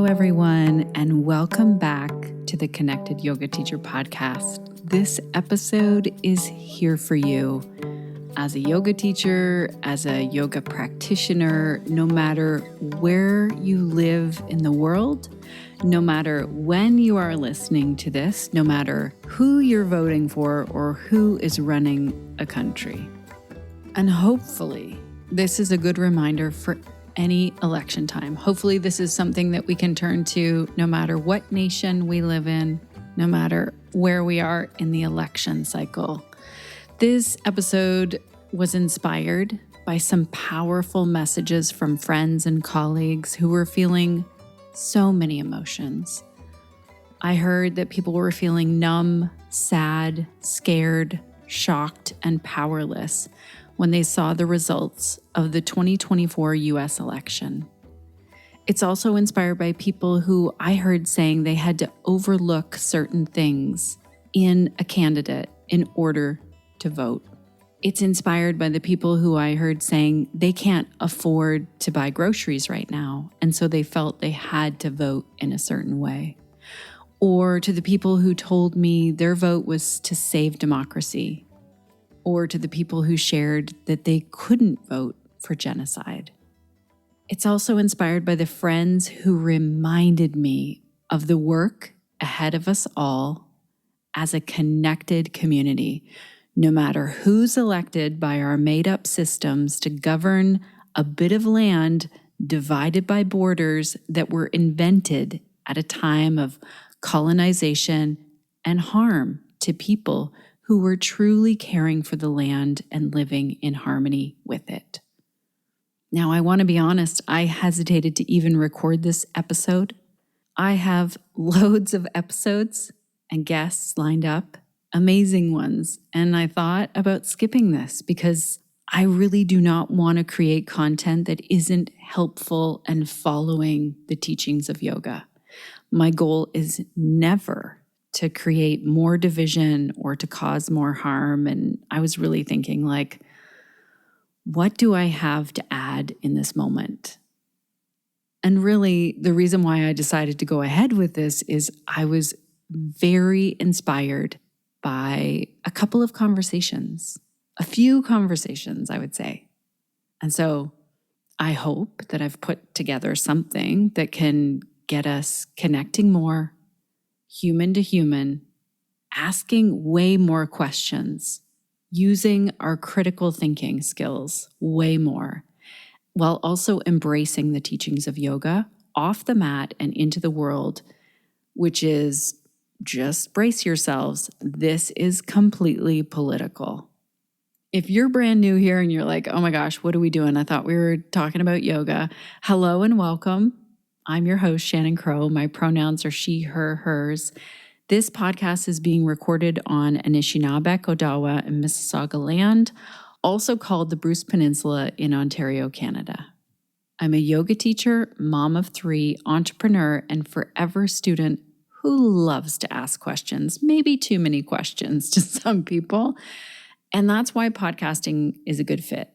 everyone, and welcome back to the Connected Yoga Teacher podcast. This episode is here for you as a yoga teacher, as a yoga practitioner, no matter where you live in the world, no matter when you are listening to this, no matter who you're voting for or who is running a country. And hopefully, this is a good reminder for any election time. Hopefully this is something that we can turn to no matter what nation we live in, no matter where we are in the election cycle. This episode was inspired by some powerful messages from friends and colleagues who were feeling so many emotions. I heard that people were feeling numb, sad, scared, shocked, and powerless when they saw the results of the 2024 US election. It's also inspired by people who I heard saying they had to overlook certain things in a candidate in order to vote. It's inspired by the people who I heard saying they can't afford to buy groceries right now, and so they felt they had to vote in a certain way. Or to the people who told me their vote was to save democracy. Or to the people who shared that they couldn't vote for genocide. It's also inspired by the friends who reminded me of the work ahead of us all as a connected community, no matter who's elected by our made-up systems to govern a bit of land divided by borders that were invented at a time of colonization and harm to people who were truly caring for the land and living in harmony with it. Now, I want to be honest, I hesitated to even record this episode. I have loads of episodes and guests lined up, amazing ones, and I thought about skipping this because I really do not want to create content that isn't helpful and following the teachings of yoga. My goal is never to create more division or to cause more harm. And I was really thinking, like, what do I have to add in this moment? And really, the reason why I decided to go ahead with this is I was very inspired by a couple of conversations, a few conversations, I would say. And so I hope that I've put together something that can get us connecting more, human to human, asking way more questions, using our critical thinking skills way more, while also embracing the teachings of yoga off the mat and into the world, which is, just brace yourselves, this is completely political. If you're brand new here and you're like, oh my gosh, what are we doing? I thought we were talking about yoga. Hello and welcome. I'm your host, Shannon Crow. My pronouns are she, her, hers. This podcast is being recorded on Anishinaabe, Odawa, and Mississauga land, also called the Bruce Peninsula in Ontario, Canada. I'm a yoga teacher, mom of 3, entrepreneur, and forever student who loves to ask questions, maybe too many questions to some people. And that's why podcasting is a good fit.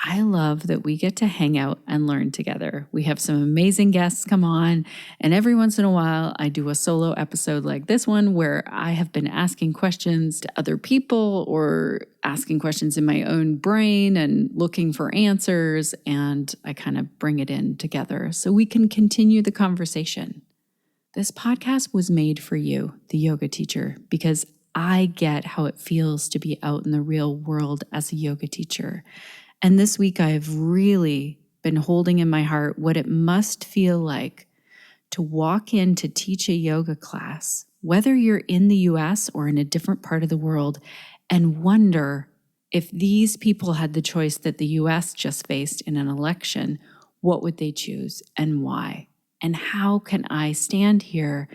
I love that we get to hang out and learn together. We have some amazing guests come on, and every once in a while, I do a solo episode like this one where I have been asking questions to other people or asking questions in my own brain and looking for answers, and I kind of bring it in together so we can continue the conversation. This podcast was made for you, the yoga teacher, because I get how it feels to be out in the real world as a yoga teacher. And this week, I've really been holding in my heart what it must feel like to walk in to teach a yoga class, whether you're in the US or in a different part of the world, and wonder if these people had the choice that the US just faced in an election, what would they choose and why? And how can I stand here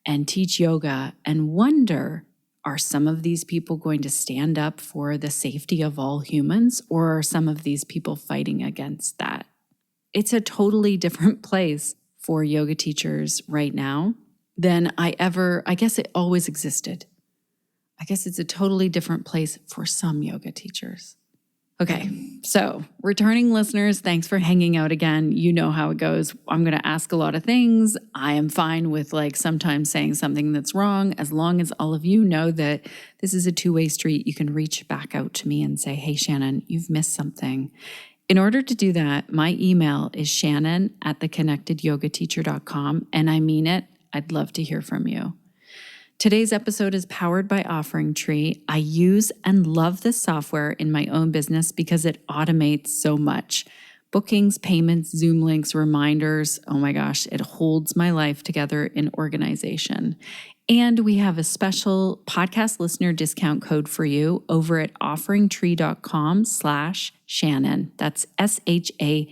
and teach yoga and wonder, are some of these people going to stand up for the safety of all humans, or are some of these people fighting against that? It's a totally different place for yoga teachers right now than I guess it always existed. I guess it's a totally different place for some yoga teachers. Okay, so returning listeners, thanks for hanging out again. You know how it goes. I'm going to ask a lot of things. I am fine with sometimes saying something that's wrong, as long as all of you know that this is a two-way street. You can reach back out to me and say, hey, Shannon, you've missed something. In order to do that, my email is shannon@theconnectedyogateacher.com, and I mean it. I'd love to hear from you. Today's episode is powered by OfferingTree. I use and love this software in my own business because it automates so much. Bookings, payments, Zoom links, reminders. Oh my gosh, it holds my life together in organization. And we have a special podcast listener discount code for you over at offeringtree.com/Shannon. That's SHANNON,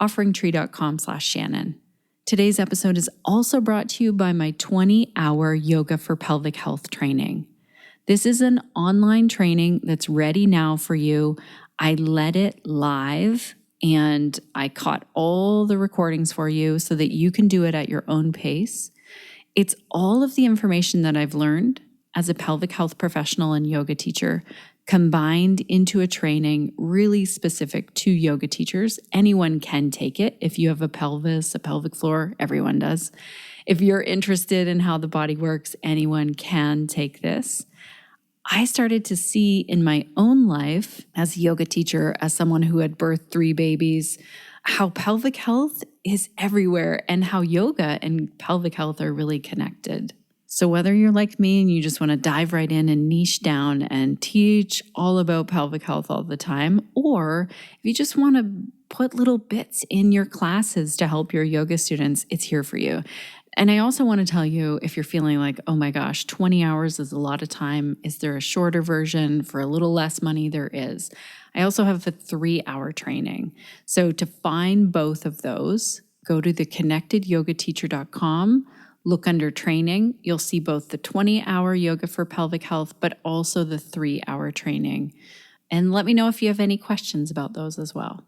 offeringtree.com/Shannon. Today's episode is also brought to you by my 20-hour Yoga for Pelvic Health training. This is an online training that's ready now for you. I led it live and I caught all the recordings for you so that you can do it at your own pace. It's all of the information that I've learned as a pelvic health professional and yoga teacher combined into a training really specific to yoga teachers. Anyone can take it. If you have a pelvis, a pelvic floor, everyone does. If you're interested in how the body works, anyone can take this. I started to see in my own life as a yoga teacher, as someone who had birthed 3 babies, how pelvic health is everywhere and how yoga and pelvic health are really connected. So whether you're like me and you just want to dive right in and niche down and teach all about pelvic health all the time, or if you just want to put little bits in your classes to help your yoga students, it's here for you. And I also want to tell you, if you're feeling like, oh my gosh, 20 hours is a lot of time, is there a shorter version for a little less money? There is. I also have a 3-hour training. So to find both of those, go to theconnectedyogateacher.com. Look under training. You'll see both the 20-hour yoga for pelvic health, but also the 3-hour training. And let me know if you have any questions about those as well.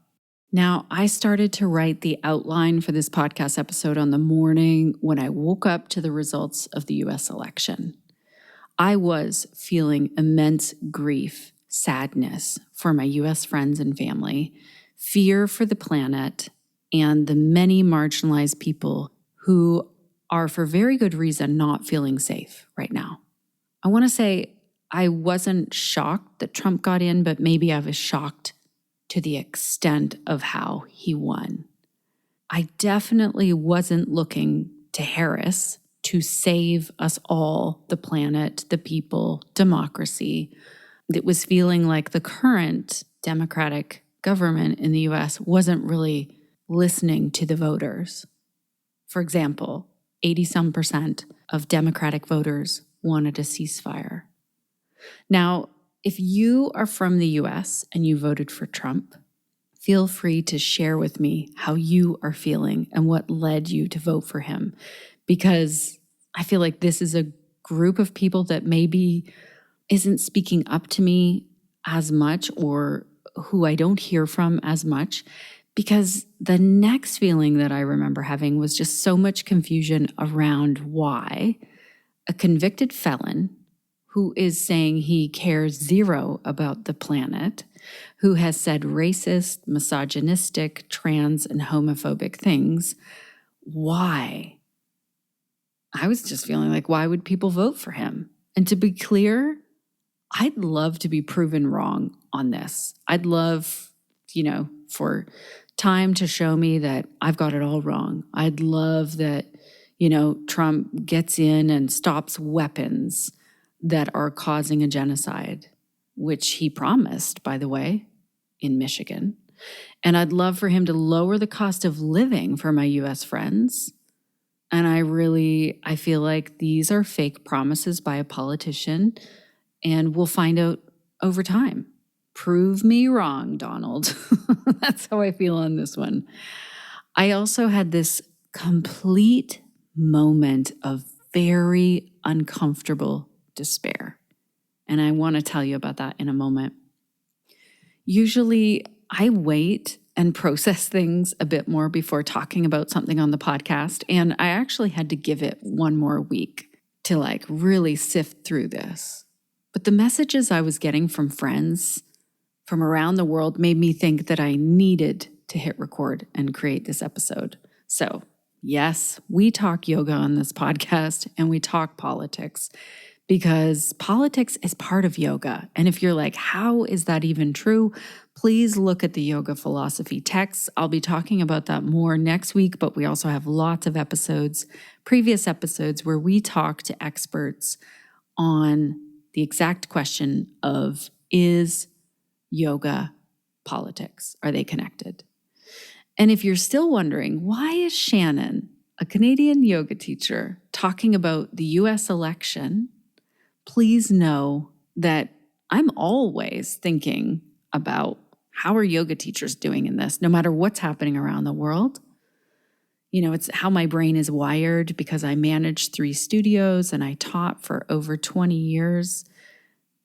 Now, I started to write the outline for this podcast episode on the morning when I woke up to the results of the US election. I was feeling immense grief, sadness for my US friends and family, fear for the planet, and the many marginalized people who are for very good reason not feeling safe right now. I want to say I wasn't shocked that Trump got in, but maybe I was shocked to the extent of how he won. I definitely wasn't looking to Harris to save us all, the planet, the people, democracy. It was feeling like the current Democratic government in the US wasn't really listening to the voters. For example, 80-some% of Democratic voters wanted a ceasefire. Now, if you are from the US and you voted for Trump, feel free to share with me how you are feeling and what led you to vote for him, because I feel like this is a group of people that maybe isn't speaking up to me as much or who I don't hear from as much. Because the next feeling that I remember having was just so much confusion around why a convicted felon who is saying he cares zero about the planet, who has said racist, misogynistic, trans, and homophobic things, why? I was just feeling like, why would people vote for him? And to be clear, I'd love to be proven wrong on this. I'd love, for time to show me that I've got it all wrong. I'd love that, Trump gets in and stops weapons that are causing a genocide, which he promised, by the way, in Michigan. And I'd love for him to lower the cost of living for my US friends. And I feel like these are fake promises by a politician, and we'll find out over time. Prove me wrong, Donald. That's how I feel on this one. I also had this complete moment of very uncomfortable despair. And I want to tell you about that in a moment. Usually I wait and process things a bit more before talking about something on the podcast. And I actually had to give it one more week to really sift through this. But the messages I was getting from friends from around the world made me think that I needed to hit record and create this episode. So, yes, we talk yoga on this podcast and we talk politics because politics is part of yoga. And if you're like, how is that even true? Please look at the yoga philosophy texts. I'll be talking about that more next week, but we also have lots of episodes, previous episodes, where we talk to experts on the exact question of, is yoga politics? Are they connected? And if you're still wondering, why is Shannon, a Canadian yoga teacher, talking about the US election? Please know that I'm always thinking about how are yoga teachers doing in this, no matter what's happening around the world. You know, it's how my brain is wired because I managed 3 studios and I taught for over 20 years.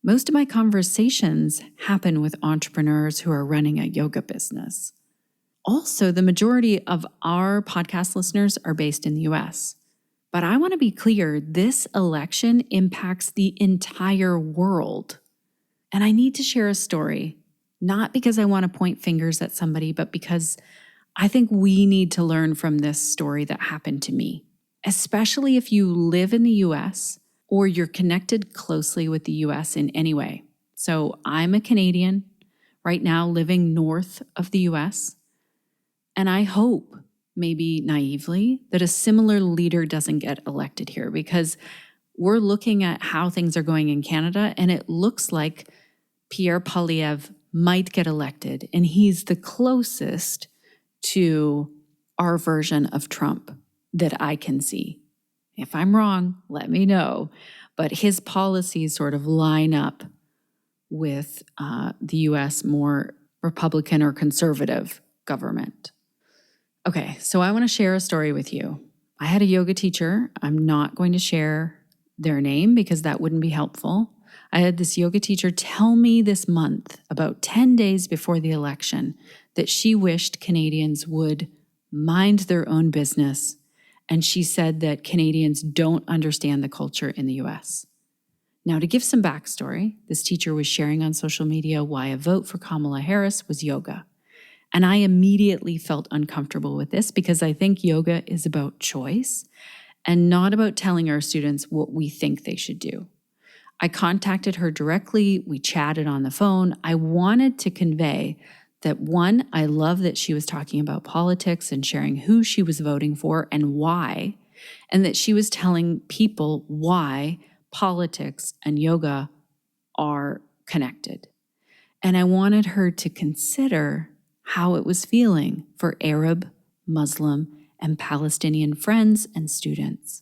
Most of my conversations happen with entrepreneurs who are running a yoga business. Also, the majority of our podcast listeners are based in the US. But I want to be clear, this election impacts the entire world. And I need to share a story, not because I want to point fingers at somebody, but because I think we need to learn from this story that happened to me, especially if you live in the US or you're connected closely with the US in any way. So I'm a Canadian right now living north of the US, and I hope, maybe naively, that a similar leader doesn't get elected here, because we're looking at how things are going in Canada, and it looks like Pierre Poilievre might get elected, and he's the closest to our version of Trump that I can see. If I'm wrong, let me know. But his policies sort of line up with the US more Republican or conservative government. Okay, so I want to share a story with you. I had a yoga teacher. I'm not going to share their name because that wouldn't be helpful. I had this yoga teacher tell me this month, about 10 days before the election, that she wished Canadians would mind their own business. And she said that Canadians don't understand the culture in the US. Now, to give some backstory, this teacher was sharing on social media why a vote for Kamala Harris was yoga. And I immediately felt uncomfortable with this because I think yoga is about choice and not about telling our students what we think they should do. I contacted her directly. We chatted on the phone. I wanted to convey that, one, I love that she was talking about politics and sharing who she was voting for and why, and that she was telling people why politics and yoga are connected. And I wanted her to consider how it was feeling for Arab, Muslim, and Palestinian friends and students.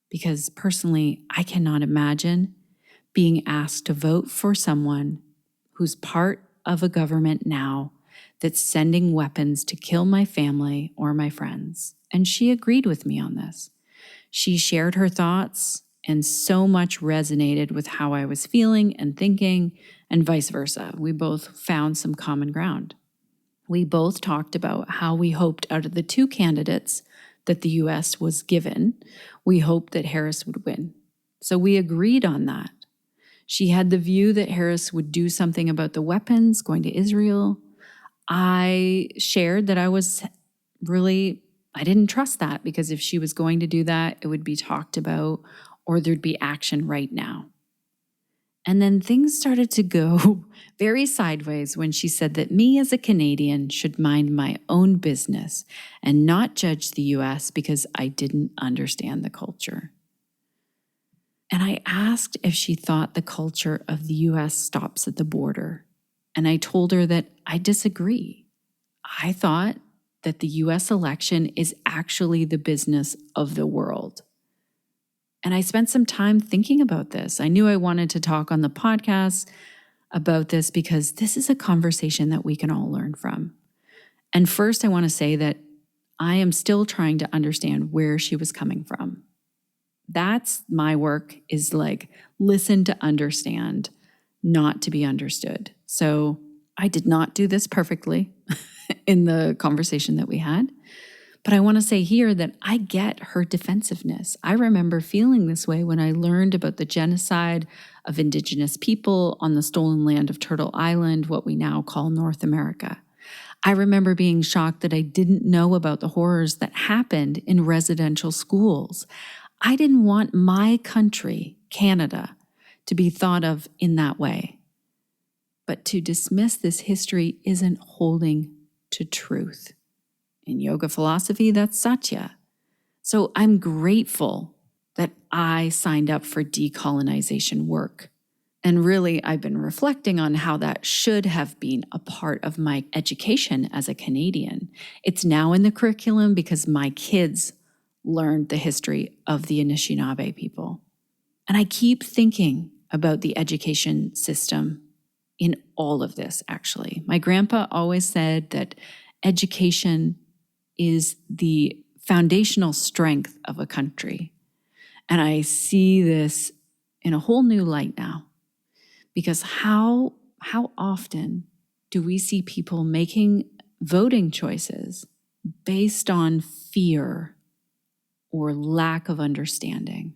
Because personally, I cannot imagine being asked to vote for someone who's part of a government now that's sending weapons to kill my family or my friends. And she agreed with me on this. She shared her thoughts, and so much resonated with how I was feeling and thinking, and vice versa. We both found some common ground. We both talked about how we hoped out of the 2 candidates that the US was given, we hoped that Harris would win. So we agreed on that. She had the view that Harris would do something about the weapons going to Israel. I shared that I didn't trust that, because if she was going to do that, it would be talked about or there'd be action right now. And then things started to go very sideways when she said that me as a Canadian should mind my own business and not judge the US because I didn't understand the culture. And I asked if she thought the culture of the US stops at the border. And I told her that I disagree. I thought that the US election is actually the business of the world. And I spent some time thinking about this. I knew I wanted to talk on the podcast about this because this is a conversation that we can all learn from. And first, I want to say that I am still trying to understand where she was coming from. That's my work, is like listen to understand, not to be understood. So I did not do this perfectly in the conversation that we had, But I want to say here that I get her defensiveness. I remember feeling this way when I learned about the genocide of Indigenous people on the stolen land of Turtle Island, what we now call North America. I remember being shocked that I didn't know about the horrors that happened in residential schools. I didn't want my country, Canada, to be thought of in that way. But to dismiss this history isn't holding to truth. In yoga philosophy, that's satya. So I'm grateful that I signed up for decolonization work. And really, I've been reflecting on how that should have been a part of my education as a Canadian. It's now in the curriculum because my kids learned the history of the Anishinaabe people. And I keep thinking about the education system in all of this, actually. My grandpa always said that education is the foundational strength of a country. And I see this in a whole new light now. Because how often do we see people making voting choices based on fear or lack of understanding?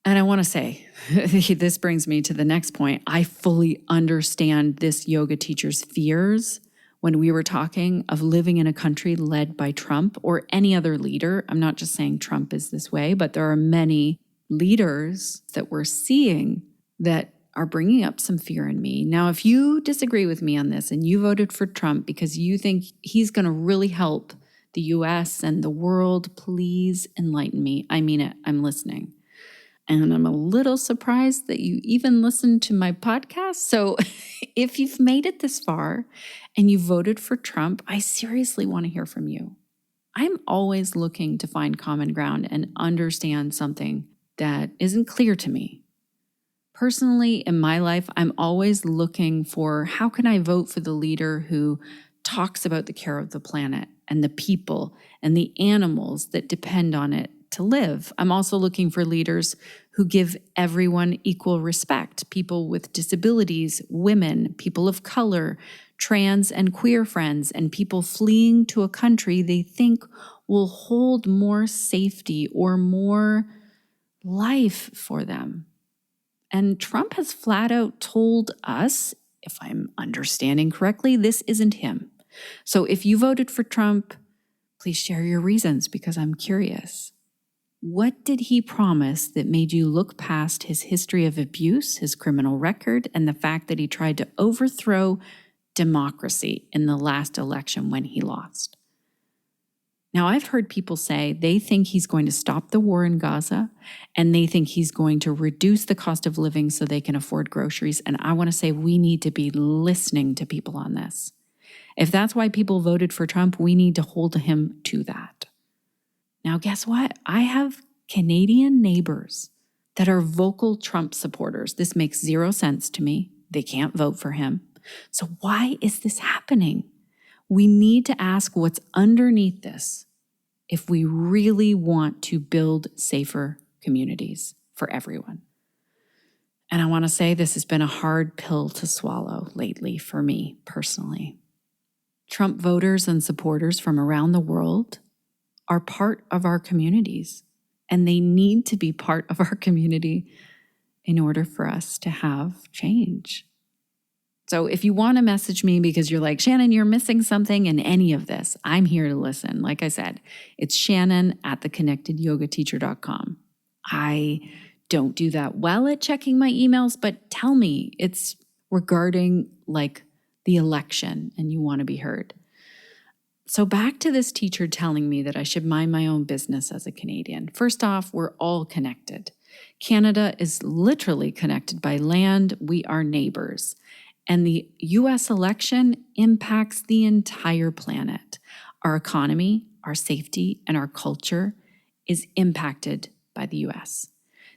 And I want to say, this brings me to the next point. I fully understand this yoga teacher's fears when we were talking of living in a country led by Trump or any other leader. I'm not just saying Trump is this way, but there are many leaders that we're seeing that are bringing up some fear in me. Now, if you disagree with me on this and you voted for Trump because you think he's going to really help the US and the world, please enlighten me. I mean it. I'm listening. And I'm a little surprised that you even listened to my podcast. So if you've made it this far and you voted for Trump, I seriously want to hear from you. I'm always looking to find common ground and understand something that isn't clear to me. Personally, in my life, I'm always looking for how can I vote for the leader who talks about the care of the planet and the people and the animals that depend on it to live. I'm also looking for leaders who give everyone equal respect, people with disabilities, women, people of color, trans and queer friends, and people fleeing to a country they think will hold more safety or more life for them. And Trump has flat out told us, if I'm understanding correctly, this isn't him. So if you voted for Trump, please share your reasons because I'm curious. What did he promise that made you look past his history of abuse, his criminal record, and the fact that he tried to overthrow democracy in the last election when he lost? Now, I've heard people say they think he's going to stop the war in Gaza and they think he's going to reduce the cost of living so they can afford groceries. And I want to say we need to be listening to people on this. If that's why people voted for Trump, we need to hold him to that. Now, guess what? I have Canadian neighbors that are vocal Trump supporters. This makes zero sense to me. They can't vote for him. So why is this happening? We need to ask what's underneath this if we really want to build safer communities for everyone. And I want to say this has been a hard pill to swallow lately for me personally. Trump voters and supporters from around the world are part of our communities, and they need to be part of our community in order for us to have change. So if you want to message me because you're like, Shannon, you're missing something in any of this, I'm here to listen. Like I said, it's Shannon@theconnectedyogateacher.com. I don't do that well at checking my emails, but tell me it's regarding like the election and you want to be heard. So back to this teacher telling me that I should mind my own business as a Canadian. First off, we're all connected. Canada is literally connected by land. We are neighbors. And the US election impacts the entire planet. Our economy, our safety, and our culture is impacted by the US.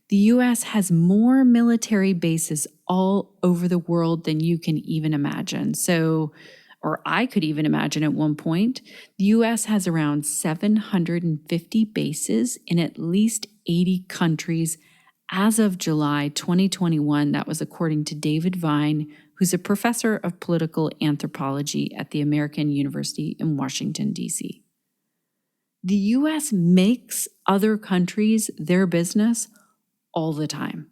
The US has more military bases all over the world than you can even imagine. Or I could even imagine at one point, the US has around 750 bases in at least 80 countries as of July 2021. That was according to David Vine, who's a professor of political anthropology at the American University in Washington, D.C. The U.S. makes other countries their business all the time.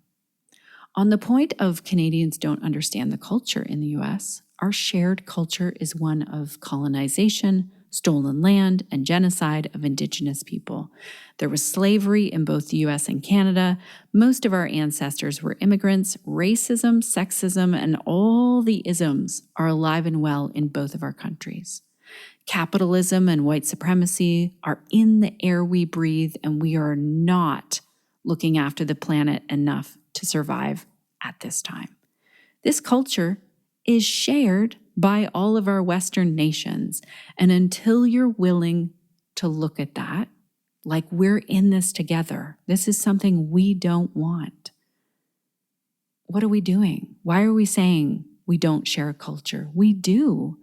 On the point of Canadians don't understand the culture in the U.S., our shared culture is one of colonization, stolen land, and genocide of Indigenous people. There was slavery in both the U.S. and Canada. Most of our ancestors were immigrants. Racism, sexism, and all the isms are alive and well in both of our countries. Capitalism and white supremacy are in the air we breathe, and we are not looking after the planet enough to survive at this time. This culture is shared by all of our Western nations, and until you're willing to look at that, like we're in this together, this is something we don't want. What are we doing? Why are we saying we don't share a culture? We do.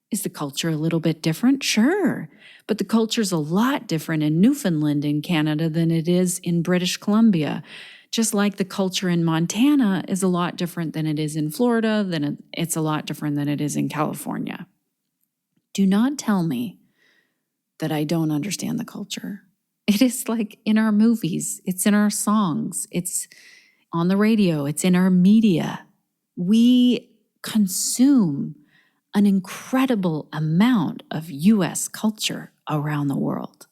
Is the culture a little bit different? Sure. But the culture's a lot different in Newfoundland in Canada than it is in British Columbia. Just like the culture in Montana is a lot different than it is in Florida, then it's a lot different than it is in California. Do not tell me that I don't understand the culture. It is like in our movies, it's in our songs, it's on the radio, it's in our media. We consume an incredible amount of U.S. culture around the world.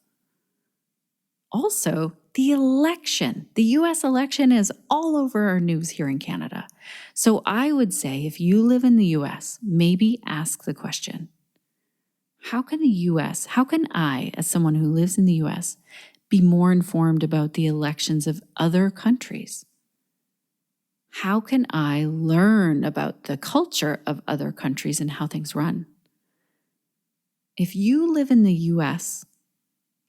Also, the election. The U.S. election is all over our news here in Canada. So I would say if you live in the U.S., maybe ask the question, how can I, as someone who lives in the U.S., be more informed about the elections of other countries? How can I learn about the culture of other countries and how things run? If you live in the U.S.,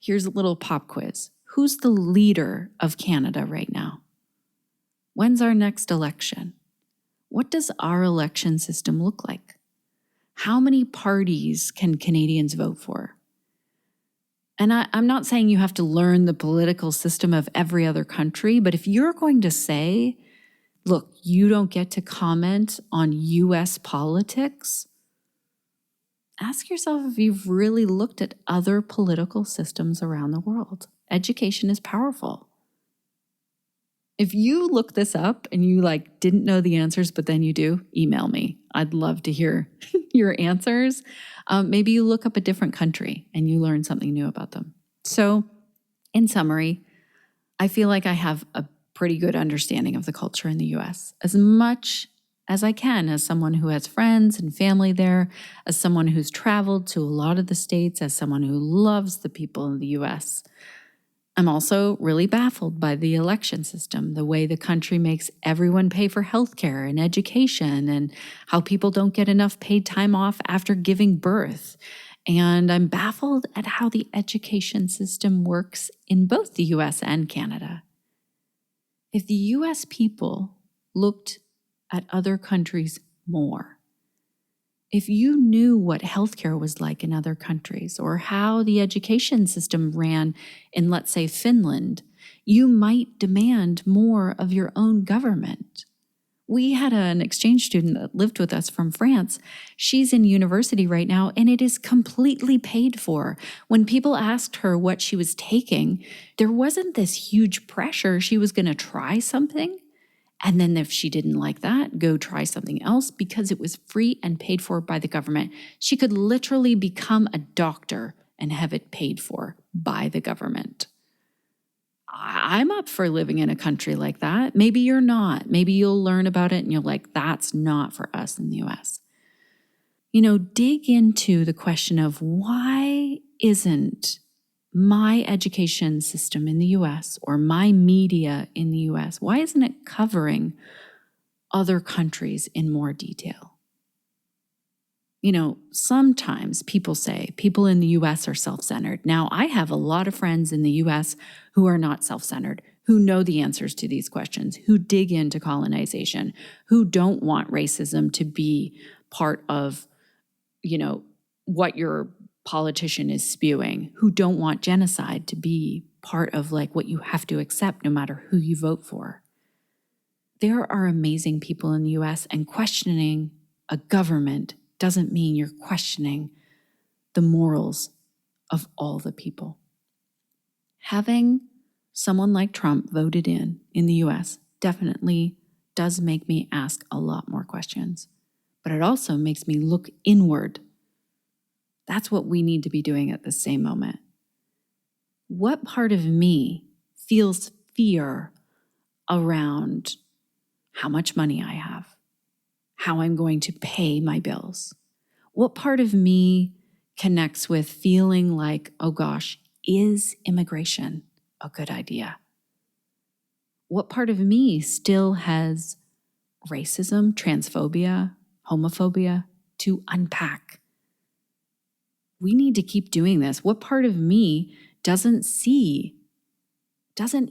here's a little pop quiz. Who's the leader of Canada right now? When's our next election? What does our election system look like? How many parties can Canadians vote for? And I'm not saying you have to learn the political system of every other country, but if you're going to say, look, you don't get to comment on U.S. politics, ask yourself if you've really looked at other political systems around the world. Education is powerful. If you look this up and you didn't know the answers, but then you do, email me. I'd love to hear your answers. Maybe you look up a different country and you learn something new about them. So in summary, I feel like I have a pretty good understanding of the culture in the U.S. as much as I can, as someone who has friends and family there, as someone who's traveled to a lot of the states, as someone who loves the people in the U.S. I'm also really baffled by the election system, the way the country makes everyone pay for healthcare and education, and how people don't get enough paid time off after giving birth. And I'm baffled at how the education system works in both the U.S. and Canada. If the U.S. people looked at other countries more, if you knew what healthcare was like in other countries or how the education system ran in, let's say, Finland, you might demand more of your own government. We had an exchange student that lived with us from France. She's in university right now, and it is completely paid for. When people asked her what she was taking, there wasn't this huge pressure. She was going to try something, and then if she didn't like that, go try something else because it was free and paid for by the government. She could literally become a doctor and have it paid for by the government. I'm up for living in a country like that. Maybe you're not. Maybe you'll learn about it and you're like, that's not for us in the US. Dig into the question of why isn't my education system in the US or my media in the US, why isn't it covering other countries in more detail? Sometimes people say people in the US are self-centered. Now, I have a lot of friends in the US who are not self-centered, who know the answers to these questions, who dig into colonization, who don't want racism to be part of, what your politician is spewing, who don't want genocide to be part of what you have to accept no matter who you vote for. There are amazing people in the US, and questioning a government doesn't mean you're questioning the morals of all the people. Having someone like Trump voted in the US definitely does make me ask a lot more questions, but it also makes me look inward. That's what we need to be doing at the same moment. What part of me feels fear around how much money I have, how I'm going to pay my bills? What part of me connects with feeling like, oh gosh, is immigration a good idea? What part of me still has racism, transphobia, homophobia to unpack? We need to keep doing this. What part of me doesn't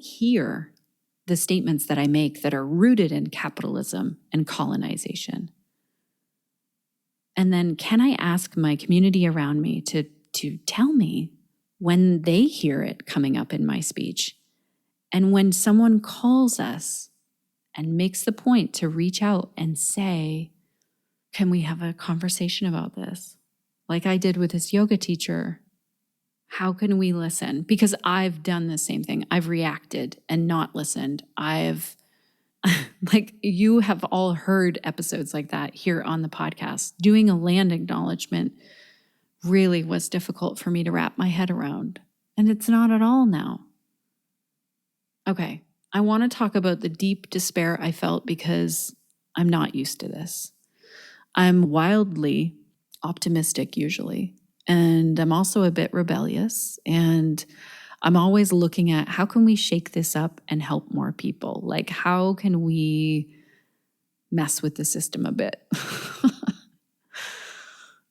hear the statements that I make that are rooted in capitalism and colonization? And then can I ask my community around me to tell me when they hear it coming up in my speech? And when someone calls us and makes the point to reach out and say, can we have a conversation about this? Like I did with this yoga teacher. How can we listen? Because I've done the same thing. I've reacted and not listened. Like you have all heard episodes like that here on the podcast. Doing a land acknowledgement really was difficult for me to wrap my head around. And it's not at all now. Okay, I want to talk about the deep despair I felt because I'm not used to this. I'm wildly optimistic usually, and I'm also a bit rebellious, and I'm always looking at how can we shake this up and help more people? Like how can we mess with the system a bit?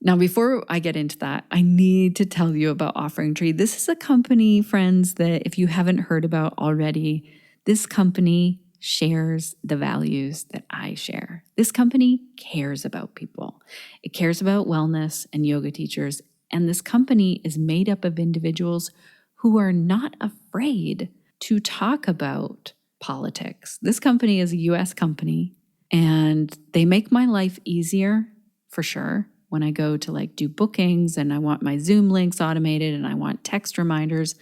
Now, before I get into that, I need to tell you about OfferingTree. This is a company, friends, that if you haven't heard about already, this company shares the values that I share. This company cares about people. It cares about wellness and yoga teachers. And this company is made up of individuals who are not afraid to talk about politics. This company is a US company, and they make my life easier for sure. When I go to do bookings and I want my Zoom links automated and I want text reminders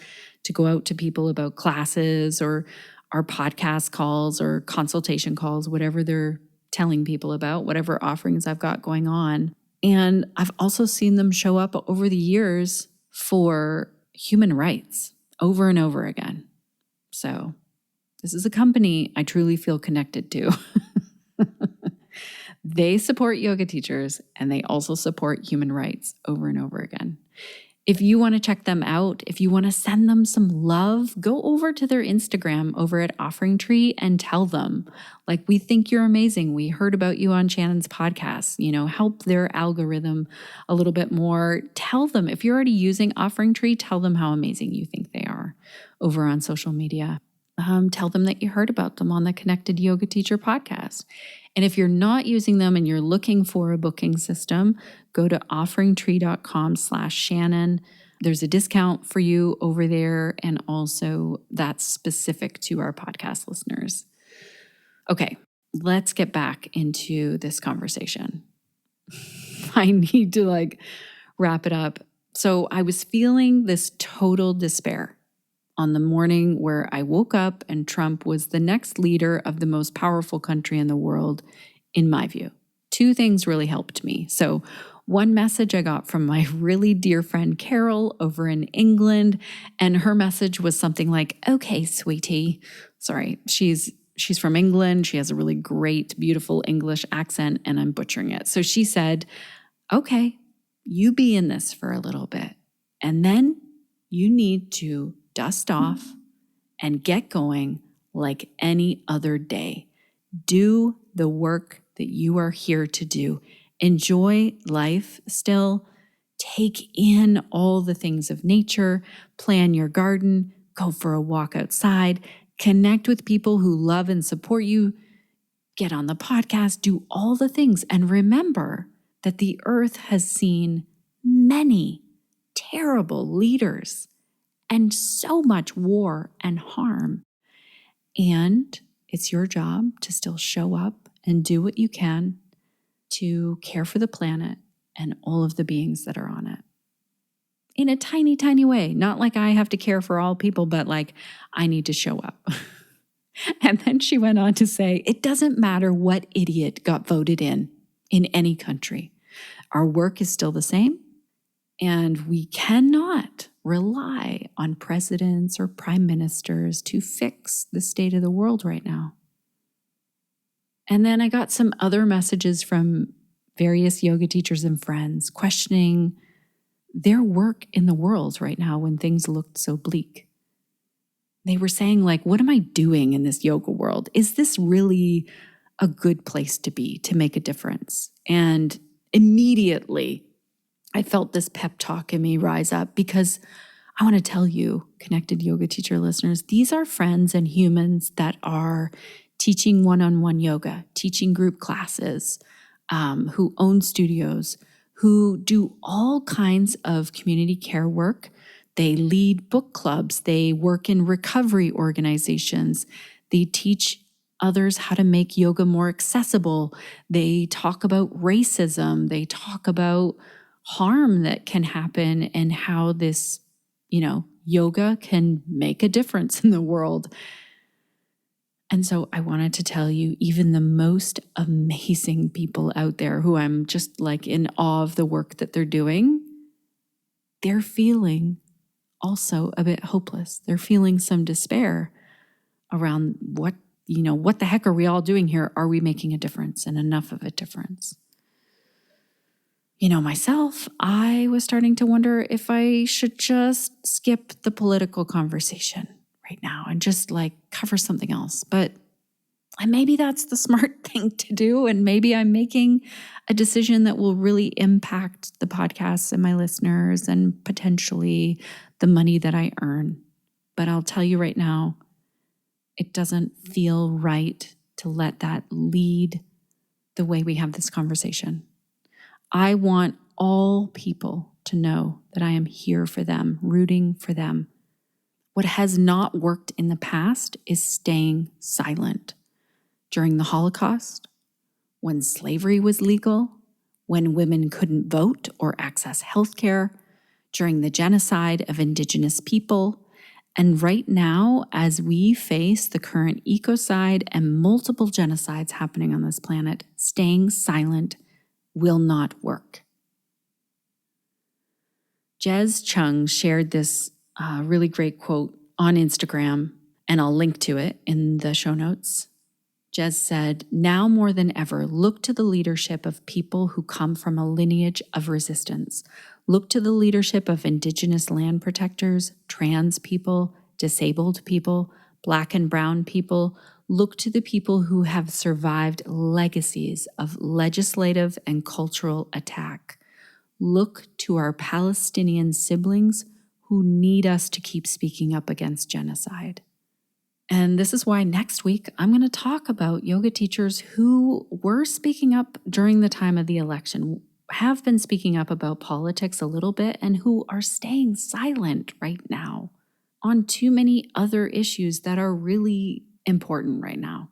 to go out to people about classes or our podcast calls or consultation calls, whatever they're telling people about, whatever offerings I've got going on. And I've also seen them show up over the years for human rights over and over again. So this is a company I truly feel connected to. They support yoga teachers and they also support human rights over and over again. If you want to check them out, if you want to send them some love, go over to their Instagram over at OfferingTree and tell them, we think you're amazing. We heard about you on Shannon's podcast. Help their algorithm a little bit more. Tell them, if you're already using OfferingTree, tell them how amazing you think they are over on social media. Tell them that you heard about them on the Connected Yoga Teacher podcast. And if you're not using them and you're looking for a booking system, go to offeringtree.com/Shannon. There's a discount for you over there. And also that's specific to our podcast listeners. Okay, let's get back into this conversation. I need to wrap it up. So I was feeling this total despair on the morning where I woke up and Trump was the next leader of the most powerful country in the world, in my view. Two things really helped me. So one message I got from my really dear friend Carol over in England, and her message was something like, okay, sweetie. Sorry, she's from England. She has a really great, beautiful English accent, and I'm butchering it. So she said, okay, you be in this for a little bit, and then you need to dust off and get going like any other day. Do the work that you are here to do. Enjoy life still. Take in all the things of nature. Plan your garden. Go for a walk outside. Connect with people who love and support you. Get on the podcast. Do all the things. And remember that the earth has seen many terrible leaders and so much war and harm. And it's your job to still show up and do what you can to care for the planet and all of the beings that are on it. In a tiny, tiny way. Not like I have to care for all people, but like I need to show up. And then she went on to say, it doesn't matter what idiot got voted in any country. Our work is still the same, and we cannot rely on presidents or prime ministers to fix the state of the world right now. And then I got some other messages from various yoga teachers and friends questioning their work in the world right now when things looked so bleak. They were saying, like, what am I doing in this yoga world? Is this really a good place to be, to make a difference? And immediately I felt this pep talk in me rise up, because I want to tell you, connected yoga teacher listeners, these are friends and humans that are teaching one-on-one yoga, teaching group classes, who own studios, who do all kinds of community care work. They lead book clubs. They work in recovery organizations. They teach others how to make yoga more accessible. They talk about racism. They talk about harm that can happen and how this, yoga can make a difference in the world. And so I wanted to tell you, even the most amazing people out there who I'm just like in awe of the work that they're doing, they're feeling also a bit hopeless. They're feeling some despair around what the heck are we all doing here? Are we making a difference, and enough of a difference? Myself, I was starting to wonder if I should just skip the political conversation right now and just like cover something else. But maybe that's the smart thing to do. And maybe I'm making a decision that will really impact the podcast and my listeners and potentially the money that I earn. But I'll tell you right now, it doesn't feel right to let that lead the way we have this conversation. I want all people to know that I am here for them, rooting for them. What has not worked in the past is staying silent. During the Holocaust, when slavery was legal, when women couldn't vote or access health care, during the genocide of Indigenous people, and right now, as we face the current ecocide and multiple genocides happening on this planet, staying silent will not work. Jez Chung shared this really great quote on Instagram, and I'll link to it in the show notes. Jez said, "Now more than ever, look to the leadership of people who come from a lineage of resistance. Look to the leadership of Indigenous land protectors, trans people, disabled people, Black and brown people. Look to the people who have survived legacies of legislative and cultural attack. Look to our Palestinian siblings who need us to keep speaking up against genocide." And this is why next week I'm going to talk about yoga teachers who were speaking up during the time of the election, have been speaking up about politics a little bit, and who are staying silent right now on too many other issues that are really important right now.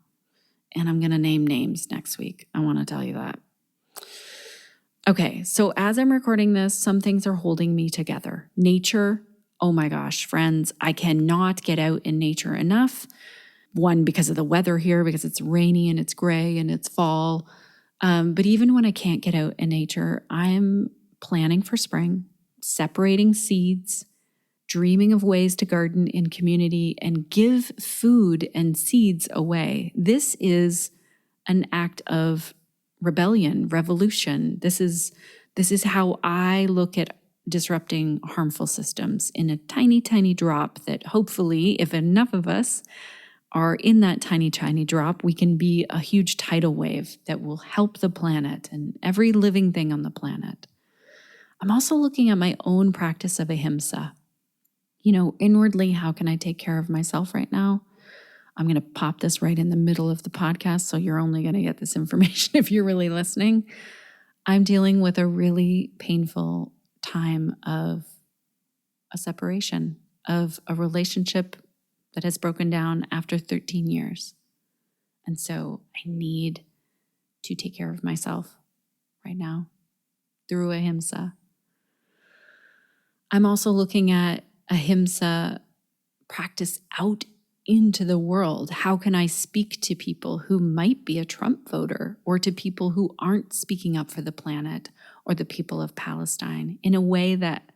And I'm going to name names next week. I want to tell you that. Okay, so as I'm recording this, some things are holding me together. Nature. Oh my gosh, friends, I cannot get out in nature enough. One, because of the weather here, because it's rainy and it's gray and it's fall. But even when I can't get out in nature, I'm planning for spring, separating seeds, dreaming of ways to garden in community and give food and seeds away. This is an act of rebellion, revolution. This is how I look at disrupting harmful systems in a tiny, tiny drop that hopefully, if enough of us are in that tiny, tiny drop, we can be a huge tidal wave that will help the planet and every living thing on the planet. I'm also looking at my own practice of ahimsa. Inwardly, how can I take care of myself right now? I'm going to pop this right in the middle of the podcast, so you're only going to get this information if you're really listening. I'm dealing with a really painful time of a separation, of a relationship that has broken down after 13 years. And so I need to take care of myself right now through ahimsa. I'm also looking at ahimsa practice out into the world. How can I speak to people who might be a Trump voter, or to people who aren't speaking up for the planet or the people of Palestine, in a way that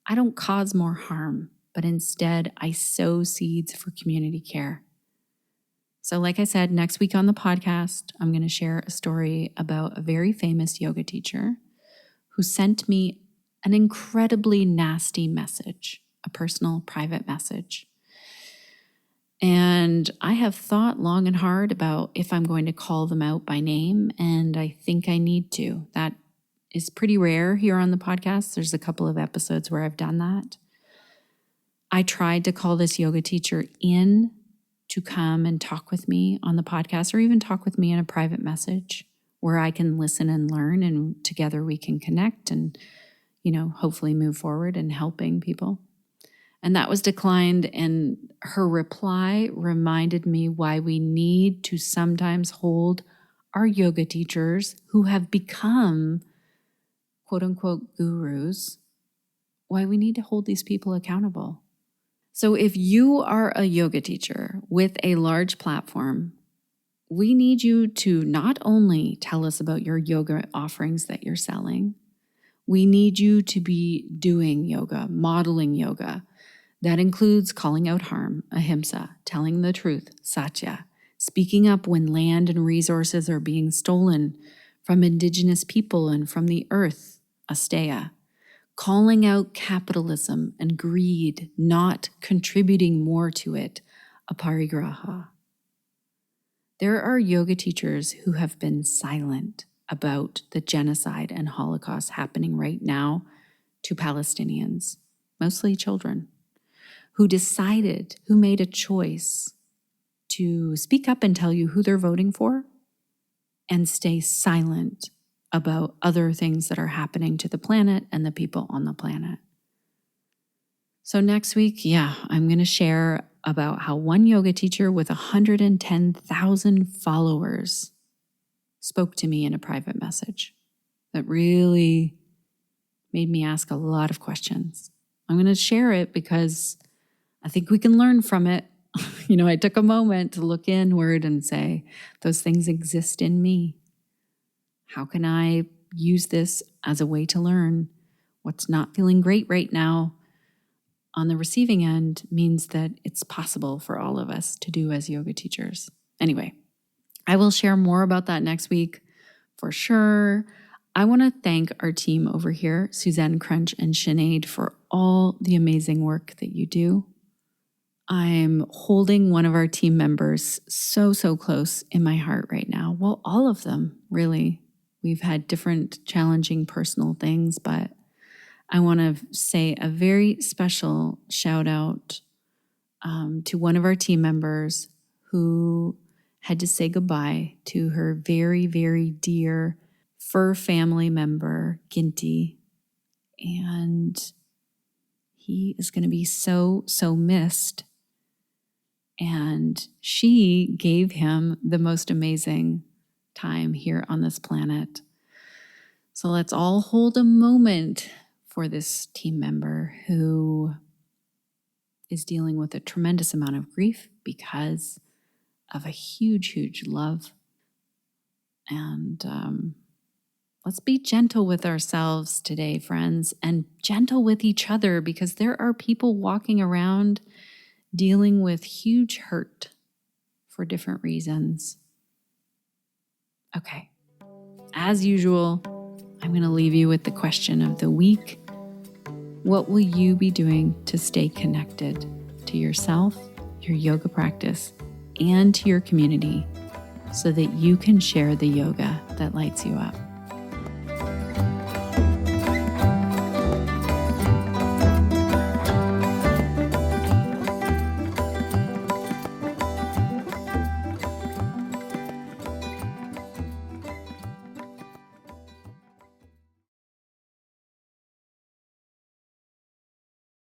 I don't cause more harm, but instead I sow seeds for community care? So like I said, next week on the podcast, I'm going to share a story about a very famous yoga teacher who sent me an incredibly nasty message, a personal, private message. And I have thought long and hard about if I'm going to call them out by name, and I think I need to. That is pretty rare here on the podcast. There's a couple of episodes where I've done that. I tried to call this yoga teacher in to come and talk with me on the podcast, or even talk with me in a private message where I can listen and learn, and together we can connect and, hopefully move forward in helping people. And that was declined, and her reply reminded me why we need to sometimes hold our yoga teachers who have become quote unquote gurus, why we need to hold these people accountable. So if you are a yoga teacher with a large platform, we need you to not only tell us about your yoga offerings that you're selling, we need you to be doing yoga, modeling yoga. That includes calling out harm, ahimsa, telling the truth, satya, speaking up when land and resources are being stolen from indigenous people and from the earth, asteya, calling out capitalism and greed, not contributing more to it, aparigraha. There are yoga teachers who have been silent about the genocide and Holocaust happening right now to Palestinians, mostly children, who made a choice to speak up and tell you who they're voting for and stay silent about other things that are happening to the planet and the people on the planet. So next week, I'm going to share about how one yoga teacher with 110,000 followers spoke to me in a private message that really made me ask a lot of questions. I'm going to share it because I think we can learn from it. I took a moment to look inward and say, those things exist in me. How can I use this as a way to learn? What's not feeling great right now on the receiving end means that it's possible for all of us to do as yoga teachers. Anyway, I will share more about that next week for sure. I want to thank our team over here, Suzanne Crunch and Sinead, for all the amazing work that you do. I'm holding one of our team members so close in my heart right now. Well, all of them, really. We've had different challenging personal things, but I want to say a very special shout out to one of our team members who had to say goodbye to her very, very dear fur family member, Ginty. And he is going to be so missed. And she gave him the most amazing time here on this planet. So let's all hold a moment for this team member who is dealing with a tremendous amount of grief because of a huge love. And let's be gentle with ourselves today, friends, and gentle with each other, because there are people walking around dealing with huge hurt for different reasons. Okay, as usual, I'm going to leave you with the question of the week. What will you be doing to stay connected to yourself, your yoga practice, and to your community so that you can share the yoga that lights you up?